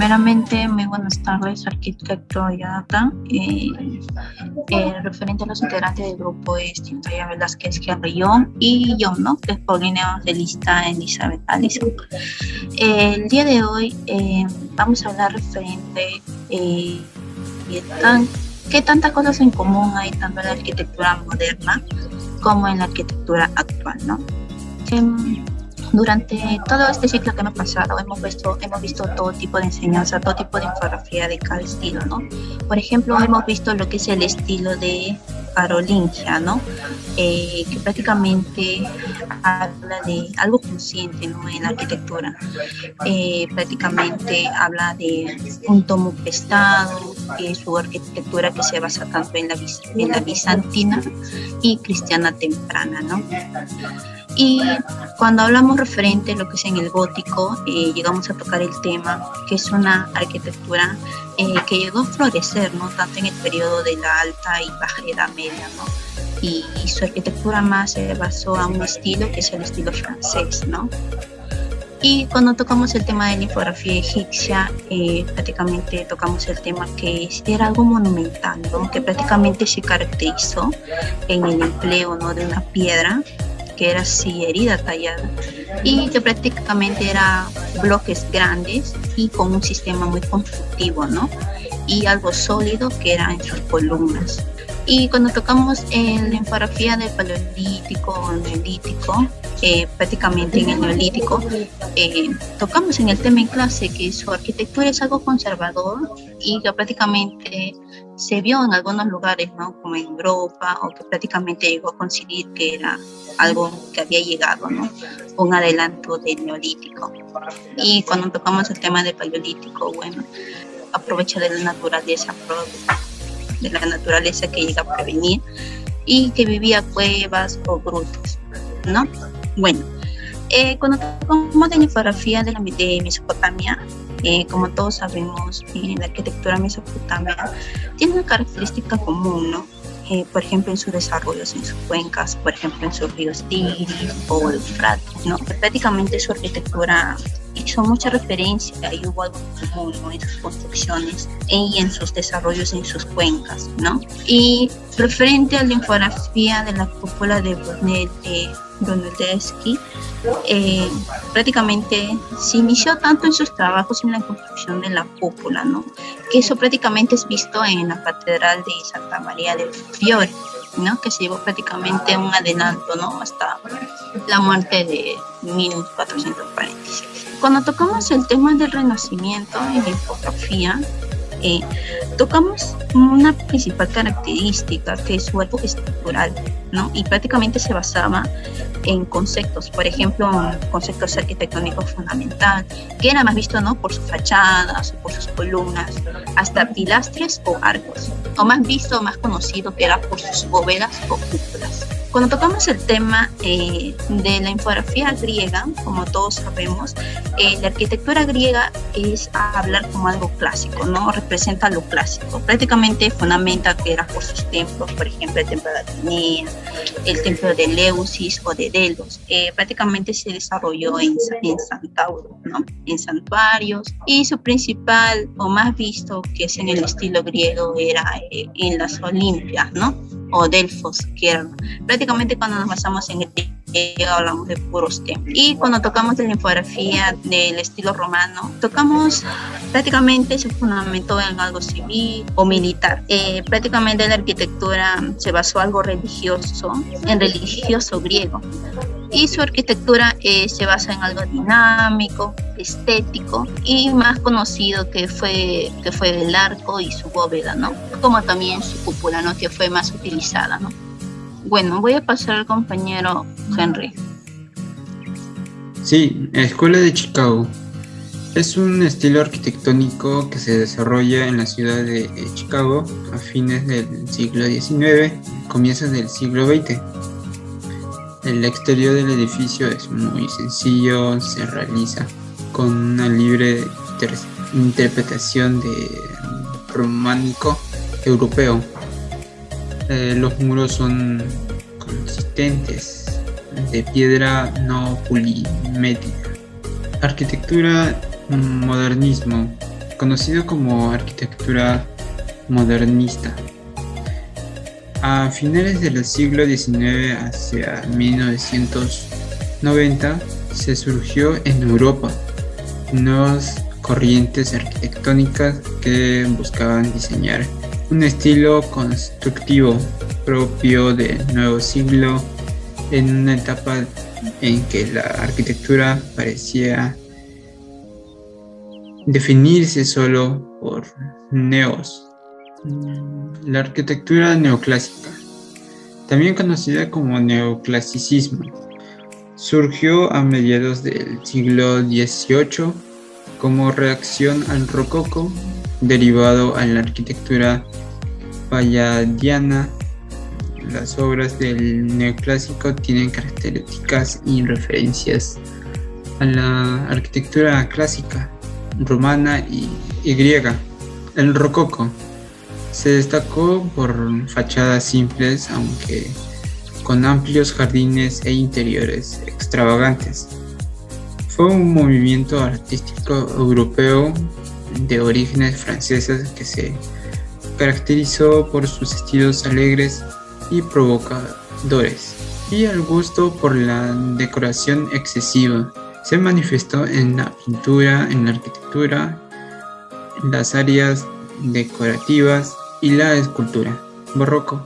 Primeramente, muy buenas tardes, arquitecto Jonathan. Referente a los integrantes del grupo es Tintaya Velázquez Carrillón y yo, ¿no? Que es Paulina Evangelista Elizabeth Allison. El día de hoy vamos a hablar referente qué tantas cosas en común hay tanto en la arquitectura moderna como en la arquitectura actual, ¿no? Durante todo este ciclo que hemos pasado hemos visto todo tipo de enseñanza, todo tipo de infografía de cada estilo, ¿no? Por ejemplo, hemos visto lo que es el estilo de carolingia, ¿no? Que prácticamente habla de algo consciente, ¿no? En la arquitectura. Prácticamente habla de un tomo prestado, su arquitectura que se basa tanto en la bizantina y cristiana temprana, ¿no? Y cuando hablamos referente a lo que es en el gótico, llegamos a tocar el tema que es una arquitectura que llegó a florecer, ¿no? Tanto en el periodo de la Alta y Baja Edad Media, ¿no? Y su arquitectura más se basó a un estilo que es el estilo francés, ¿no? Y cuando tocamos el tema de la infografía egipcia, prácticamente tocamos el tema que era algo monumental, ¿no? Que prácticamente se caracterizó en el empleo, ¿no? De una piedra que era sillería tallada y que prácticamente era bloques grandes y con un sistema muy constructivo, ¿no? Y algo sólido que era en sus columnas. Y cuando tocamos en la infografía del paleolítico o neolítico, prácticamente en el neolítico, tocamos en el tema en clase que su arquitectura es algo conservador y que prácticamente se vio en algunos lugares, ¿no? Como en Europa, o que prácticamente llegó a coincidir que era algo que había llegado, ¿no? Un adelanto del neolítico. Y cuando tocamos el tema del paleolítico, bueno, aprovecha de la naturaleza que llega a prevenir y que vivía cuevas o grutas, ¿no? Bueno, cuando tocamos de la infografía de Mesopotamia, como todos sabemos, la arquitectura mesopotamia tiene una característica común, ¿no? Por ejemplo, en sus desarrollos, en sus cuencas, por ejemplo, en sus ríos Tigris o Eufrates, ¿no? Prácticamente su arquitectura hizo mucha referencia y hubo algo común, ¿no? En sus construcciones y en sus desarrollos en sus cuencas, ¿no? Y referente a la infografía de la cúpula de Brunelleschi, prácticamente se inició tanto en sus trabajos en la construcción de la cúpula, ¿no? Que eso prácticamente es visto en la Catedral de Santa María del Fiore, ¿no? Que se llevó prácticamente un adelanto, ¿no? Hasta la muerte de 1446. Cuando tocamos el tema del Renacimiento en la infografía, tocamos una principal característica que es su arco estructural, ¿no? Y prácticamente se basaba en conceptos, por ejemplo, conceptos arquitectónicos fundamentales, que era más visto, ¿no? Por sus fachadas o por sus columnas, hasta pilastres o arcos, o más visto, más conocido que era por sus bóvedas o cúpulas. Cuando tocamos el tema de la infografía griega, como todos sabemos, la arquitectura griega es hablar como algo clásico, ¿no? Representa lo clásico. Prácticamente fundamenta que era por sus templos, por ejemplo, el templo de Atenea, el templo de Eleusis o de Delos. Prácticamente se desarrolló en Centauro, ¿no? En santuarios. Y su principal o más visto, que es en el estilo griego, era en las Olimpias, ¿no? O Delfos, que eran prácticamente cuando nos basamos en el griego hablamos de puros templos. Y cuando tocamos de la infografía del estilo romano, tocamos prácticamente se fundamentó en algo civil o militar. Prácticamente la arquitectura se basó en algo religioso griego. Y su arquitectura se basa en algo dinámico, estético y más conocido que fue el arco y su bóveda, ¿no? Como también su cúpula, ¿no? Que fue más utilizada, ¿no? Bueno, voy a pasar al compañero Henry. Sí, Escuela de Chicago. Es un estilo arquitectónico que se desarrolla en la ciudad de Chicago a fines del siglo XIX, comienzos del siglo XX. El exterior del edificio es muy sencillo, se realiza con una libre interpretación de románico europeo. Los muros son consistentes, de piedra no pulimétrica. Arquitectura modernismo conocido como arquitectura modernista. A finales del siglo XIX, hacia 1990, se surgió en Europa nuevas corrientes arquitectónicas que buscaban diseñar un estilo constructivo propio del nuevo siglo, en una etapa en que la arquitectura parecía definirse solo por neos. La arquitectura neoclásica, también conocida como neoclasicismo, surgió a mediados del siglo XVIII como reacción al rococó, derivado a la arquitectura palladiana. Las obras del neoclásico tienen características y referencias a la arquitectura clásica, romana y griega. El rococó se destacó por fachadas simples, aunque con amplios jardines e interiores extravagantes. Fue un movimiento artístico europeo de orígenes franceses que se caracterizó por sus estilos alegres y provocadores, y el gusto por la decoración excesiva. Se manifestó en la pintura, en la arquitectura, en las áreas decorativas y la escultura. Barroco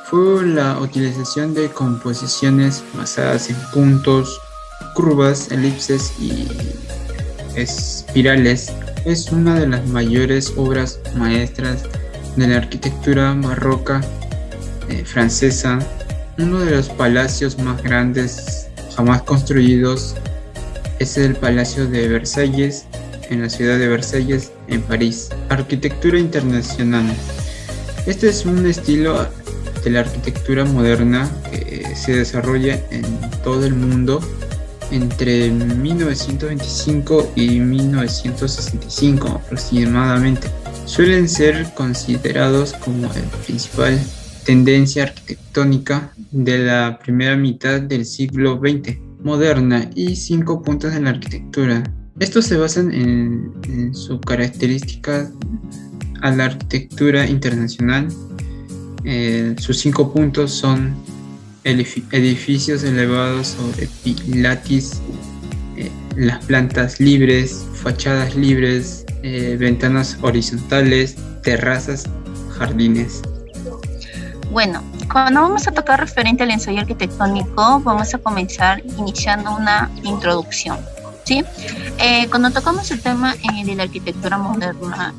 fue la utilización de composiciones basadas en puntos, curvas, elipses y espirales. Es una de las mayores obras maestras de la arquitectura barroca francesa. Uno de los palacios más grandes jamás construidos es el Palacio de Versalles, en la ciudad de Versalles, en París. Arquitectura internacional. Este es un estilo de la arquitectura moderna que se desarrolla en todo el mundo entre 1925 y 1965 aproximadamente. Suelen ser considerados como la principal tendencia arquitectónica de la primera mitad del siglo XX moderna, y 5 puntos de la arquitectura. Estos se basan en su característica a la arquitectura internacional. Sus 5 puntos son edificios elevados sobre pilatis, las plantas libres, fachadas libres, ventanas horizontales, terrazas, jardines. Bueno, cuando vamos a tocar referente al ensayo arquitectónico, vamos a comenzar iniciando una introducción, ¿sí? Cuando tocamos el tema de la arquitectura moderna,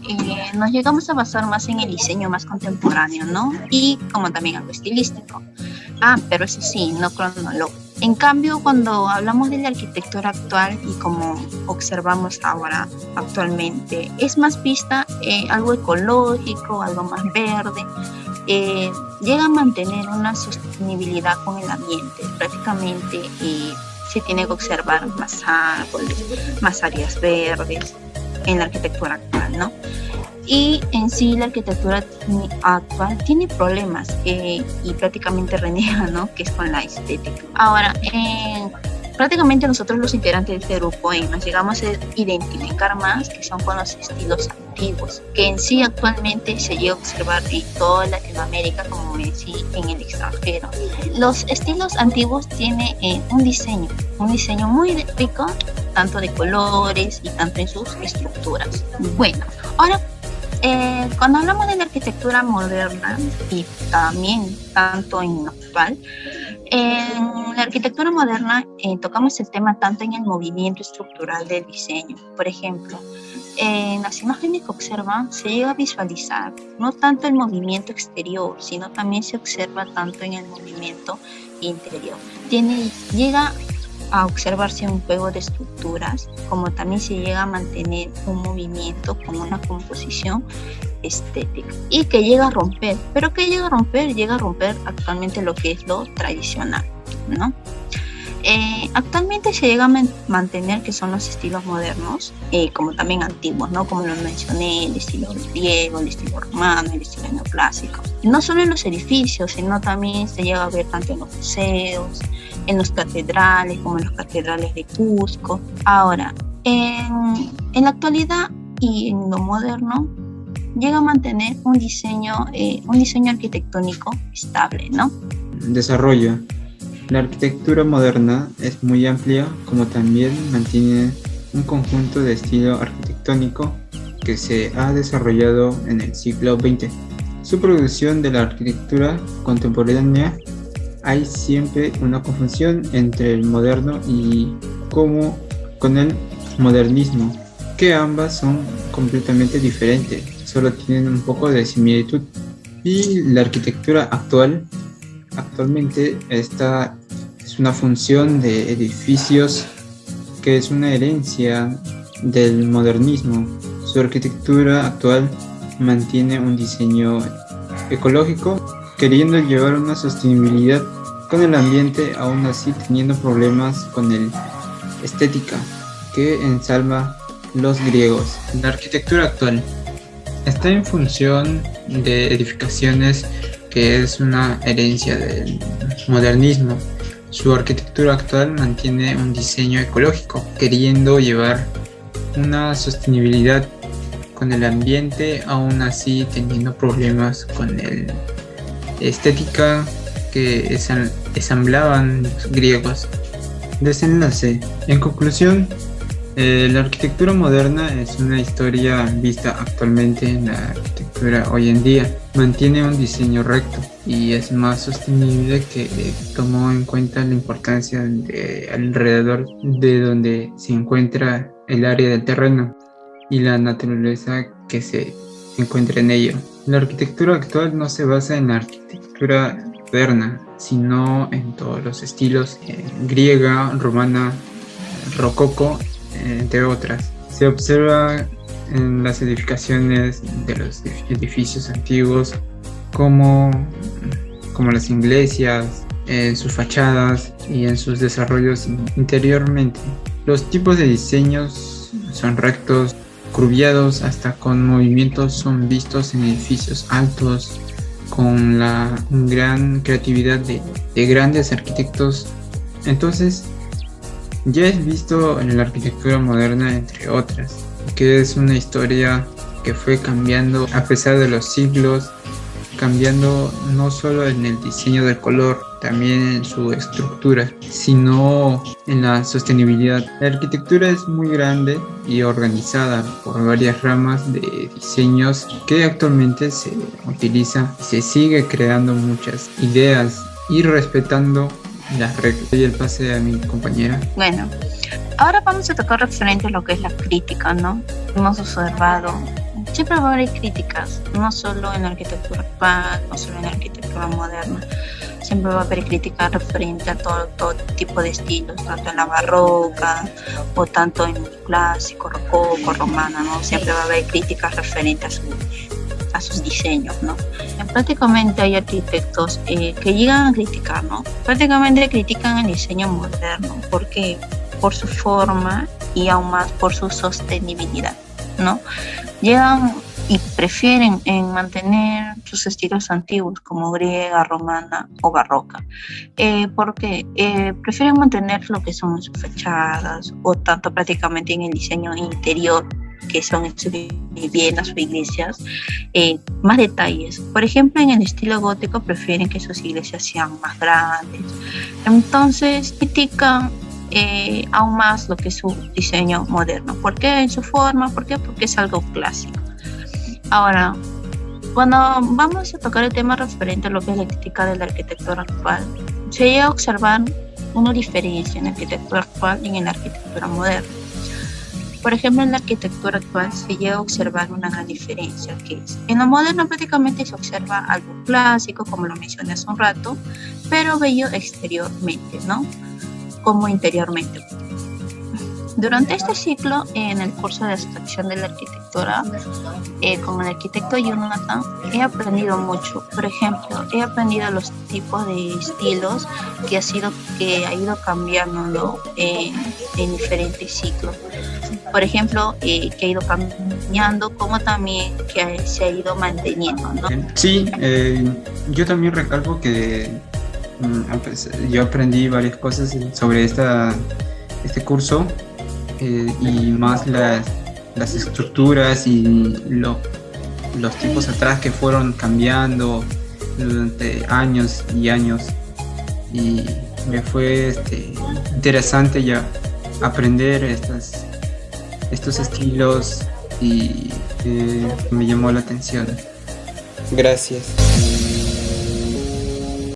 nos llegamos a basar más en el diseño más contemporáneo, ¿no? Y como también algo estilístico. Pero eso sí, no cronológico. En cambio, cuando hablamos de la arquitectura actual y como observamos ahora actualmente, es más vista algo ecológico, algo más verde. Llega a mantener una sostenibilidad con el ambiente. Prácticamente se tiene que observar más árboles, más áreas verdes en la arquitectura actual, ¿no? Y en sí la arquitectura actual tiene problemas y prácticamente reniega, ¿no? Que es con la estética. Ahora, prácticamente nosotros los integrantes de este grupo nos llegamos a identificar más que son con los estilos antiguos, que en sí actualmente se llega a observar en toda Latinoamérica como en sí en el extranjero. Los estilos antiguos tienen un diseño muy rico, tanto de colores y tanto en sus estructuras. Bueno, ahora cuando hablamos de la arquitectura moderna y también tanto en actual, en la arquitectura moderna tocamos el tema tanto en el movimiento estructural del diseño. Por ejemplo, en las imágenes que observan se llega a visualizar no tanto el movimiento exterior, sino también se observa tanto en el movimiento interior. Llega a observarse un juego de estructuras, como también se llega a mantener un movimiento con una composición estética y que llega a romper. ¿Pero qué llega a romper? Llega a romper actualmente lo que es lo tradicional, ¿no? Actualmente se llega a mantener que son los estilos modernos, como también antiguos, ¿no? Como lo mencioné, el estilo griego, el estilo romano, el estilo neoclásico. No solo en los edificios, sino también se llega a ver tanto en los museos, en las catedrales, como en las catedrales de Cusco. Ahora, en la actualidad y en lo moderno llega a mantener un diseño arquitectónico estable, ¿no? Desarrollo. La arquitectura moderna es muy amplia, como también mantiene un conjunto de estilo arquitectónico que se ha desarrollado en el siglo XX. Su producción de la arquitectura contemporánea hay siempre una confusión entre el moderno y como con el modernismo, que ambas son completamente diferentes, solo tienen un poco de similitud. Y la arquitectura actualmente esta es una función de edificios que es una herencia del modernismo. Su arquitectura actual mantiene un diseño ecológico, queriendo llevar una sostenibilidad con el ambiente, aún así teniendo problemas con el estética que ensalva los griegos. La arquitectura actual está en función de edificaciones que es una herencia del modernismo. Su arquitectura actual mantiene un diseño ecológico, queriendo llevar una sostenibilidad con el ambiente, aún así teniendo problemas con el estética que ensamblaban los griegos. Desenlace. En conclusión, la arquitectura moderna es una historia vista actualmente en la arquitectura hoy en día. Mantiene un diseño recto y es más sostenible, que tomó en cuenta la importancia de alrededor de donde se encuentra el área del terreno y la naturaleza que se encuentra en ello. La arquitectura actual no se basa en la arquitectura moderna, sino en todos los estilos, griega, romana, rococó, entre otras. Se observa en las edificaciones de los edificios antiguos como las iglesias, en sus fachadas y en sus desarrollos interiormente. Los tipos de diseños son rectos, curviados, hasta con movimientos son vistos en edificios altos, con la gran creatividad de grandes arquitectos. Entonces, ya es visto en la arquitectura moderna, entre otras, que es una historia que fue cambiando a pesar de los siglos, cambiando no solo en el diseño del color, también en su estructura, sino en la sostenibilidad. La arquitectura es muy grande y organizada por varias ramas de diseños que actualmente se utiliza y se sigue creando muchas ideas y respetando las reglas. Y el pase a mi compañera. Bueno, ahora vamos a tocar referente a lo que es la crítica, ¿no? Hemos observado, siempre va a haber críticas, no solo en la arquitectura actual, no solo en la arquitectura moderna. Siempre va a haber críticas referente a todo tipo de estilos, tanto en la barroca o tanto en el clásico, rococó, romana, ¿no? Siempre va a haber críticas referentes a sus diseños, ¿no? Prácticamente hay arquitectos que llegan a criticar, ¿no? Prácticamente critican el diseño moderno, porque por su forma y aún más por su sostenibilidad, ¿no? Llegan y prefieren mantener sus estilos antiguos como griega, romana o barroca, porque prefieren mantener lo que son sus fachadas o tanto prácticamente en el diseño interior, que son en sus viviendas o iglesias, más detalles. Por ejemplo, en el estilo gótico prefieren que sus iglesias sean más grandes. Entonces critican aún más lo que es su diseño moderno. ¿Por qué? En su forma. ¿Por qué? Porque es algo clásico. Ahora, cuando vamos a tocar el tema referente a lo que es la crítica de la arquitectura actual, se llega a observar una diferencia en la arquitectura actual y en la arquitectura moderna. Por ejemplo, en la arquitectura actual se llega a observar una gran diferencia, que es, en la moderna prácticamente se observa algo clásico, como lo mencioné hace un rato, pero bello exteriormente, ¿no? Como interiormente. Durante este ciclo, en el curso de abstracción de la arquitectura, con el arquitecto Jonathan, he aprendido mucho. Por ejemplo, he aprendido los tipos de estilos que ha ido cambiando, ¿no? En diferentes ciclos. Por ejemplo, que ha ido cambiando, como también que se ha ido manteniendo, ¿no? Sí, yo también recalco que yo aprendí varias cosas sobre este curso, y más las estructuras y los tiempos atrás que fueron cambiando durante años y años, y me fue interesante ya aprender estos estilos y me llamó la atención. Gracias.